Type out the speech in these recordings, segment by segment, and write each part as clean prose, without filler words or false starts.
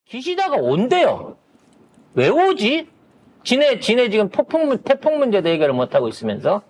기시다가 온대요. 왜 오지? 지네 지금 태풍 문제도 해결을 못하고 있으면서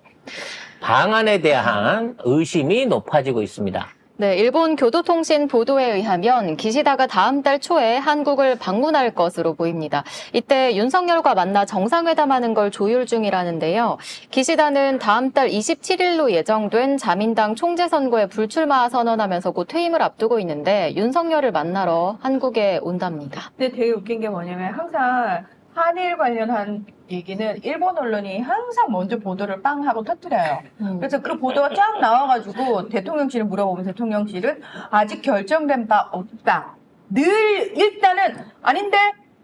방한에 대한 의심이 높아지고 있습니다. 네, 일본 교도통신 보도에 의하면 기시다가 다음 달 초에 한국을 방문할 것으로 보입니다. 이때 윤석열과 만나 정상회담하는 걸 조율 중이라는데요. 기시다는 다음 달 27일로 예정된 자민당 총재 선거에 불출마 선언하면서 곧 퇴임을 앞두고 있는데 윤석열을 만나러 한국에 온답니다. 근데 되게 웃긴 게 뭐냐면 항상 한일 관련한 얘기는 일본 언론이 항상 먼저 보도를 빵 하고 터뜨려요. 그래서 그 보도가 쫙 나와가지고 대통령실을 물어보면 대통령실은 아직 결정된 바 없다. 늘 일단은 아닌데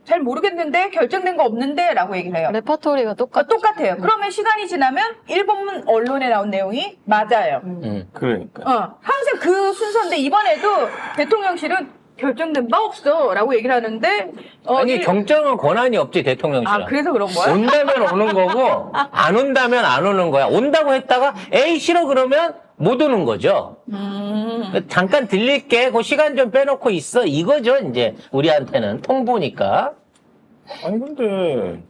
잘 모르겠는데 결정된 거 없는데 라고 얘기를 해요. 레퍼토리가 똑같아요. 그러면 시간이 지나면 일본 언론에 나온 내용이 맞아요. 그러니까. 항상 그 순서인데 이번에도 대통령실은 결정된 바 없어 라고 얘기를 하는데 아니 정정은 권한이 없지 대통령실은. 그래서 그런 거야? 온다면 오는 거고 안 온다면 안 오는 거야. 온다고 했다가 에이 싫어 그러면 못 오는 거죠. 잠깐 들릴게. 그 시간 좀 빼놓고 있어. 이거죠 이제 우리한테는 통보니까. 아니 근데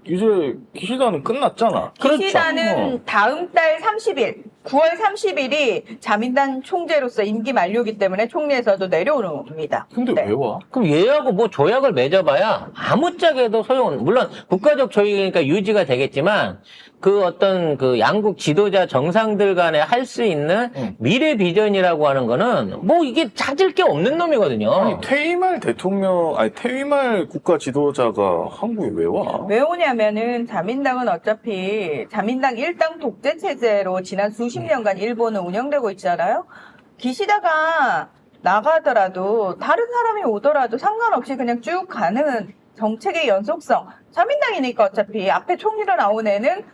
이제 기시다는 끝났잖아. 기시다는 다음 달 30일, 9월 30일이 자민당 총재로서 임기 만료이기 때문에 총리에서도 내려오는 겁니다. 근데 왜 와? 그럼 얘하고 뭐 조약을 맺어봐야 아무짝에도 소용. 물론 국가적 조약이니까 유지가 되겠지만 그 어떤 그 양국 지도자 정상들 간에 할 수 있는 미래 비전이라고 하는 거는 뭐 이게 찾을 게 없는 놈이거든요. 아니 퇴임할 국가 지도자가 한국에 왜 와? 왜 오냐면은 자민당은 어차피 자민당 일당 독재 체제로 지난 수십 년간 일본은 운영되고 있잖아요. 기시다가 나가더라도 다른 사람이 오더라도 상관없이 그냥 쭉 가는 정책의 연속성. 자민당이니까 어차피 앞에 총리로 나온 애는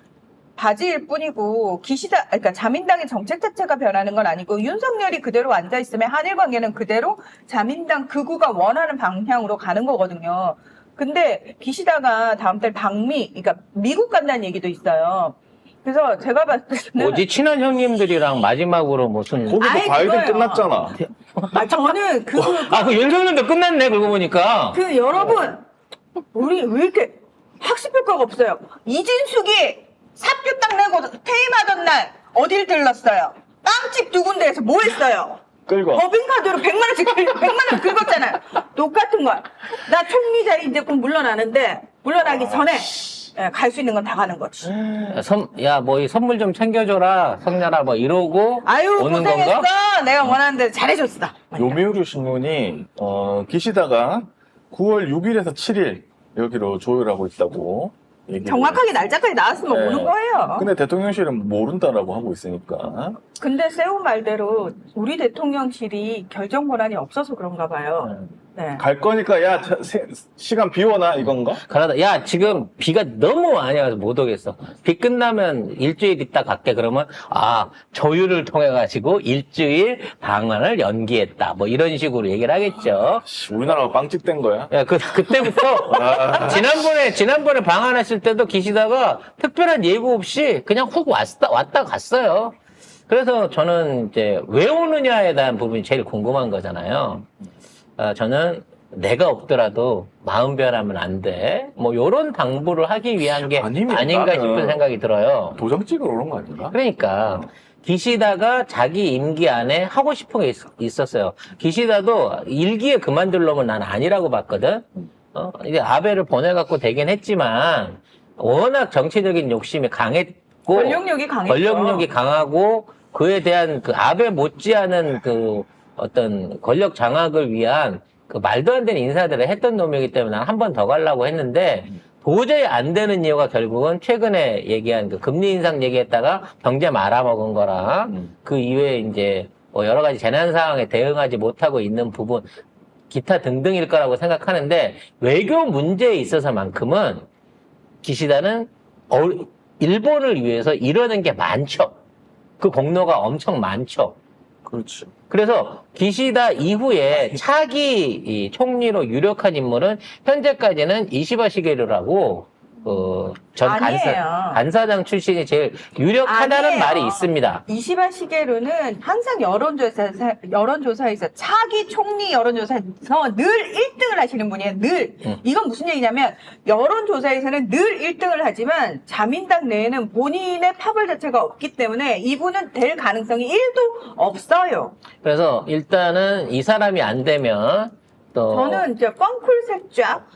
바지일 뿐이고 그러니까 자민당의 정책 자체가 변하는 건 아니고 윤석열이 그대로 앉아 있으면 한일 관계는 그대로 자민당 극우가 원하는 방향으로 가는 거거든요. 근데 기시다가 다음 달 그러니까 미국 간다는 얘기도 있어요. 그래서 제가 봤을 때는 뭐지 친한 형님들이랑 마지막으로 무슨 거기도 바이든 그거요. 끝났잖아. 저는 그 윤석열도 끝났네 그러고 보니까. 여러분 우리 왜 이렇게 학습효과가 없어요? 이진숙이 사표 딱 내고 퇴임하던 날 어딜 들렀어요? 빵집 두 군데에서 뭐 했어요? 끌고. 법인카드로 100만 원 긁었잖아요. 똑같은 거야. 나 총리 자리 이제 곧 물러나는데 물러나기 전에 갈 수 있는 건 다 가는 거지. 뭐 이 선물 좀 챙겨줘라 성렬아 뭐 이러고 아유 오는 고생했어. 건가? 내가 원하는 대로 잘해줬어. 요미우리 신문이 기시다가 9월 6일에서 7일 여기로 조율하고 있다고 얘기를. 정확하게 날짜까지 나왔으면 네. 오는 거예요. 근데 대통령실은 모른다라고 하고 있으니까. 근데 세우 말대로 우리 대통령실이 결정 권한이 없어서 그런가 봐요. 네. 갈 거니까 야 시간 비워놔 이건가? 그러다 야 지금 비가 너무 많이 와서 못 오겠어. 비 끝나면 일주일 있다 갈게. 그러면 조율을 통해 가지고 일주일 방한을 연기했다. 뭐 이런 식으로 얘기를 하겠죠. 우리나라가 빵집된 거야? 야, 그때부터 지난번에 방한했을 때도 기시다가 특별한 예고 없이 그냥 훅 왔다 갔어요. 그래서 저는 이제 왜 오느냐에 대한 부분이 제일 궁금한 거잖아요. 저는 내가 없더라도 마음 변하면 안 돼. 뭐 요런 당부를 하기 위한 게 아니면 아닌가 나는 싶은 생각이 들어요. 도장 찍으러 오는 거 아닌가? 그러니까 기시다가 자기 임기 안에 하고 싶은 게 있었어요. 기시다도 일기에 그만둘 놈은 난 아니라고 봤거든. 이제 아베를 보내갖고 되긴 했지만 워낙 정치적인 욕심이 강했고 권력력이 강했죠. 권력력이 강하고 그에 대한 그 아베 못지않은 그 어떤 권력 장악을 위한 그 말도 안 되는 인사들을 했던 놈이기 때문에 난 한 번 더 가려고 했는데 도저히 안 되는 이유가 결국은 최근에 얘기한 그 금리 인상 얘기했다가 경제 말아먹은 거라 그 이외에 이제 뭐 여러 가지 재난 상황에 대응하지 못하고 있는 부분 기타 등등일 거라고 생각하는데 외교 문제에 있어서만큼은 기시다는 일본을 위해서 이러는 게 많죠. 그 공로가 엄청 많죠. 그렇지. 그래서 기시다 이후에 차기 이 총리로 유력한 인물은 현재까지는 이시바 시게루라고 전 아니에요. 간사장 출신이 제일 유력하다는 아니에요. 말이 있습니다. 이시바 시게루는 항상 여론조사에서 차기 총리 여론조사에서 늘 1등을 하시는 분이에요. 늘. 이건 무슨 얘기냐면 여론조사에서는 늘 1등을 하지만 자민당 내에는 본인의 파벌 자체가 없기 때문에 이분은 될 가능성이 1도 없어요. 그래서 일단은 이 사람이 안 되면 또 저는 이제 펑쿨 색쫙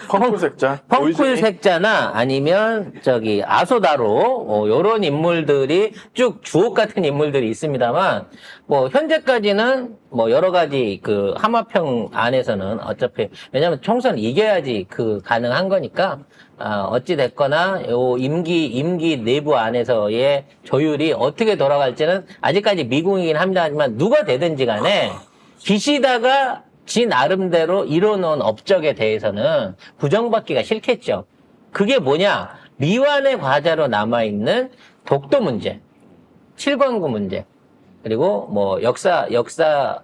펑쿨색자. 펑쿨 색자나 아니면 저기 아소다로 요런 인물들이 쭉 주옥 같은 인물들이 있습니다만 뭐 현재까지는 뭐 여러 가지 그 하마평 안에서는 어차피 왜냐면 총선 이겨야지 그 가능한 거니까 어찌 됐거나 요 임기 내부 안에서의 조율이 어떻게 돌아갈지는 아직까지 미궁이긴 합니다만 누가 되든지 간에 기시다가 지 나름대로 이뤄놓은 업적에 대해서는 부정받기가 싫겠죠. 그게 뭐냐? 미완의 과자로 남아있는 독도 문제, 칠광구 문제, 그리고 뭐 역사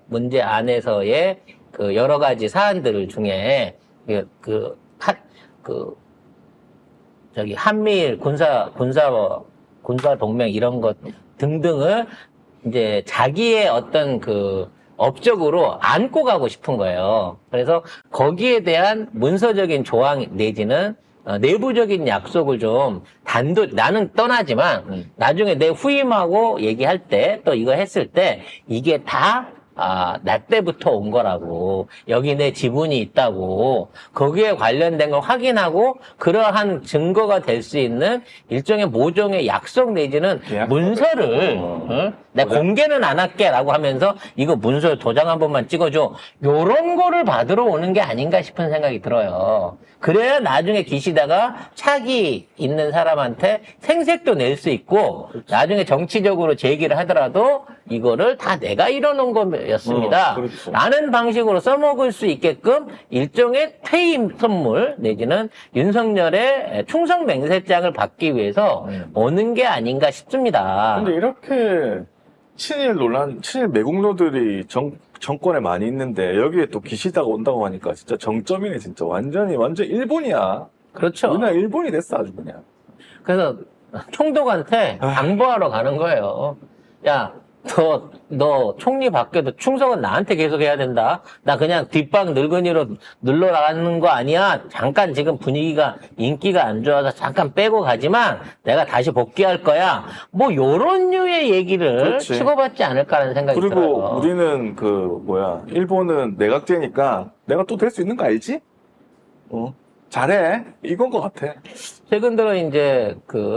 문제 안에서의 그 여러 가지 사안들 중에 저기 한미일 군사 동맹 이런 것 등등을 이제 자기의 어떤 그 업적으로 안고 가고 싶은 거예요. 그래서 거기에 대한 문서적인 조항 내지는 내부적인 약속을 좀 나는 떠나지만 나중에 내 후임하고 얘기할 때 또 이거 했을 때 이게 다 나 때부터 온 거라고 여기 내 지분이 있다고 거기에 관련된 걸 확인하고 그러한 증거가 될 수 있는 일종의 모종의 약속 내지는 문서를 내가 공개는 안 할게라고 하면서 이거 문서 도장 한 번만 찍어줘 요런 거를 받으러 오는 게 아닌가 싶은 생각이 들어요. 그래야 나중에 기시다가 차기 있는 사람한테 생색도 낼 수 있고 나중에 정치적으로 제기를 하더라도 이거를 다 내가 이뤄놓은 거였습니다. 그렇죠. 라는 방식으로 써먹을 수 있게끔 일종의 퇴임 선물 내지는 윤석열의 충성 맹세장을 받기 위해서 오는 게 아닌가 싶습니다. 근데 이렇게 친일 매국노들이 정권에 많이 있는데 여기에 또 기시다가 온다고 하니까 진짜 정점이네 진짜 완전 일본이야. 그렇죠. 우리나라 일본이 됐어 아주 그냥. 그래서 총독한테 당부하러 가는 거예요. 야, 너 총리 바뀌어도 충성은 나한테 계속 해야 된다. 나 그냥 뒷방 늙은이로 눌러나가는 거 아니야. 잠깐 지금 분위기가 인기가 안 좋아서 잠깐 빼고 가지만 내가 다시 복귀할 거야. 뭐 요런 류의 얘기를 그렇지. 치고받지 않을까라는 생각이 그리고 들어요. 우리는 일본은 내각제니까 내가 또 될 수 있는 거 알지? 잘해. 이건 것 같아. 최근 들어 이제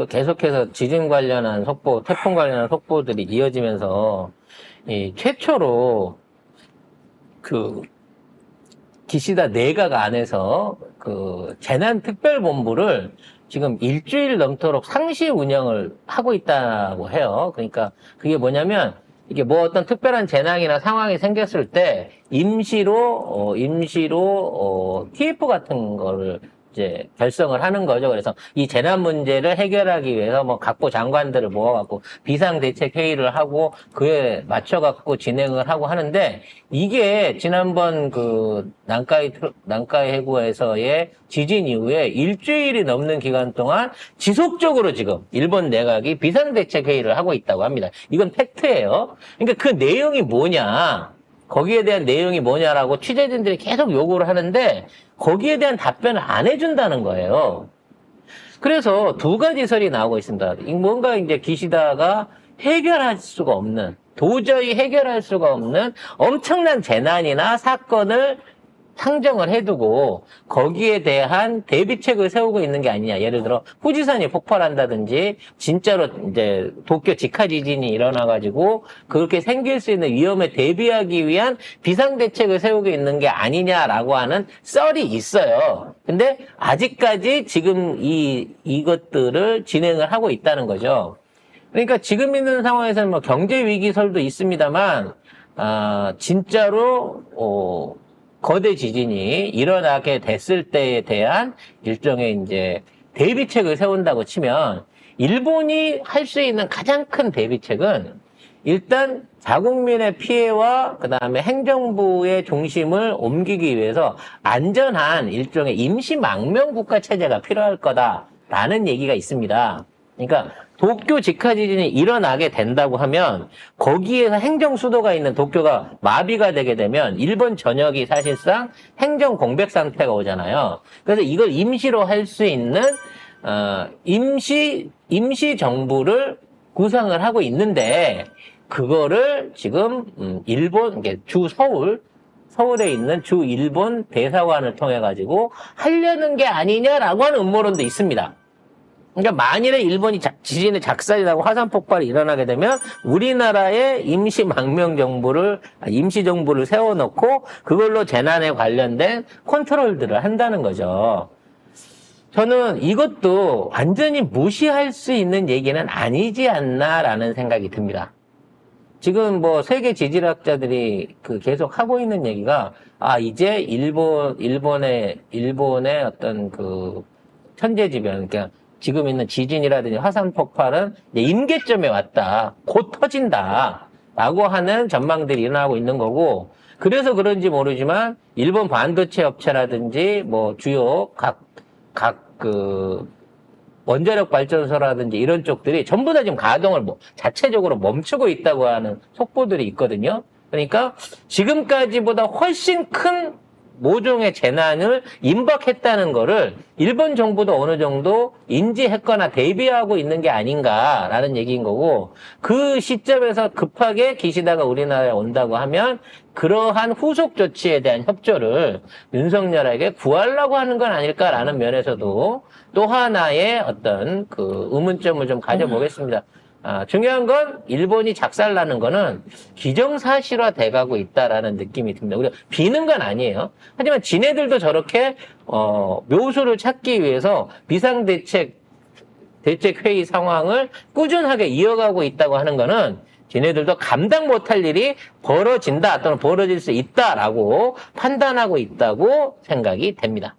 계속해서 지진 관련한 속보, 태풍 관련한 속보들이 이어지면서 이 최초로 기시다 내각 안에서 재난특별본부를 지금 일주일 넘도록 상시 운영을 하고 있다고 해요. 그러니까 그게 뭐냐면 이게 뭐 어떤 특별한 재난이나 상황이 생겼을 때 임시로 TF 같은 거를 이제 결성을 하는 거죠. 그래서 이 재난 문제를 해결하기 위해서 뭐 각부 장관들을 모아갖고 비상대책회의를 하고 그에 맞춰갖고 진행을 하고 하는데 이게 지난번 난카이 해구에서의 지진 이후에 일주일이 넘는 기간 동안 지속적으로 지금 일본 내각이 비상대책회의를 하고 있다고 합니다. 이건 팩트예요. 그러니까 그 내용이 뭐냐, 거기에 대한 내용이 뭐냐라고 취재진들이 계속 요구를 하는데 거기에 대한 답변을 안 해준다는 거예요. 그래서 두 가지 설이 나오고 있습니다. 뭔가 이제 기시다가 해결할 수가 없는, 도저히 해결할 수가 없는 엄청난 재난이나 사건을 상정을 해두고 거기에 대한 대비책을 세우고 있는 게 아니냐. 예를 들어 후지산이 폭발한다든지 진짜로 이제 도쿄 직하 지진이 일어나가지고 그렇게 생길 수 있는 위험에 대비하기 위한 비상대책을 세우고 있는 게 아니냐라고 하는 썰이 있어요. 근데 아직까지 지금 이것들을 진행을 하고 있다는 거죠. 그러니까 지금 있는 상황에서는 뭐 경제 위기설도 있습니다만 진짜로 거대 지진이 일어나게 됐을 때에 대한 일종의 이제 대비책을 세운다고 치면 일본이 할 수 있는 가장 큰 대비책은 일단 자국민의 피해와 그다음에 행정부의 중심을 옮기기 위해서 안전한 일종의 임시 망명 국가 체제가 필요할 거다라는 얘기가 있습니다. 그러니까 도쿄 직하 지진이 일어나게 된다고 하면 거기에서 행정 수도가 있는 도쿄가 마비가 되게 되면 일본 전역이 사실상 행정 공백 상태가 오잖아요. 그래서 이걸 임시로 할 수 있는 임시 정부를 구상을 하고 있는데 그거를 지금 일본 주 서울에 있는 주 일본 대사관을 통해 가지고 하려는 게 아니냐라고 하는 음모론도 있습니다. 그러니까 만일에 일본이 지진의 작살이 나고 화산 폭발이 일어나게 되면 우리나라의 임시 정부를 세워놓고 그걸로 재난에 관련된 컨트롤들을 한다는 거죠. 저는 이것도 완전히 무시할 수 있는 얘기는 아니지 않나라는 생각이 듭니다. 지금 뭐 세계 지질학자들이 계속 하고 있는 얘기가 이제 일본의 어떤 천재지변, 그러니까 지금 있는 지진이라든지 화산 폭발은 이제 임계점에 왔다. 곧 터진다. 라고 하는 전망들이 일어나고 있는 거고, 그래서 그런지 모르지만, 일본 반도체 업체라든지, 뭐, 주요 원자력 발전소라든지 이런 쪽들이 전부 다 지금 가동을 자체적으로 멈추고 있다고 하는 속보들이 있거든요. 그러니까 지금까지보다 훨씬 큰 모종의 재난을 임박했다는 거를 일본 정부도 어느 정도 인지했거나 대비하고 있는 게 아닌가라는 얘기인 거고, 그 시점에서 급하게 기시다가 우리나라에 온다고 하면 그러한 후속 조치에 대한 협조를 윤석열에게 구하려고 하는 건 아닐까라는 면에서도 또 하나의 어떤 의문점을 좀 가져보겠습니다. 중요한 건 일본이 작살나는 거는 기정사실화 돼가고 있다라는 느낌이 듭니다. 우리가 비는 건 아니에요. 하지만 지네들도 저렇게 묘수를 찾기 위해서 대책회의 상황을 꾸준하게 이어가고 있다고 하는 거는 지네들도 감당 못할 일이 벌어진다 또는 벌어질 수 있다라고 판단하고 있다고 생각이 됩니다.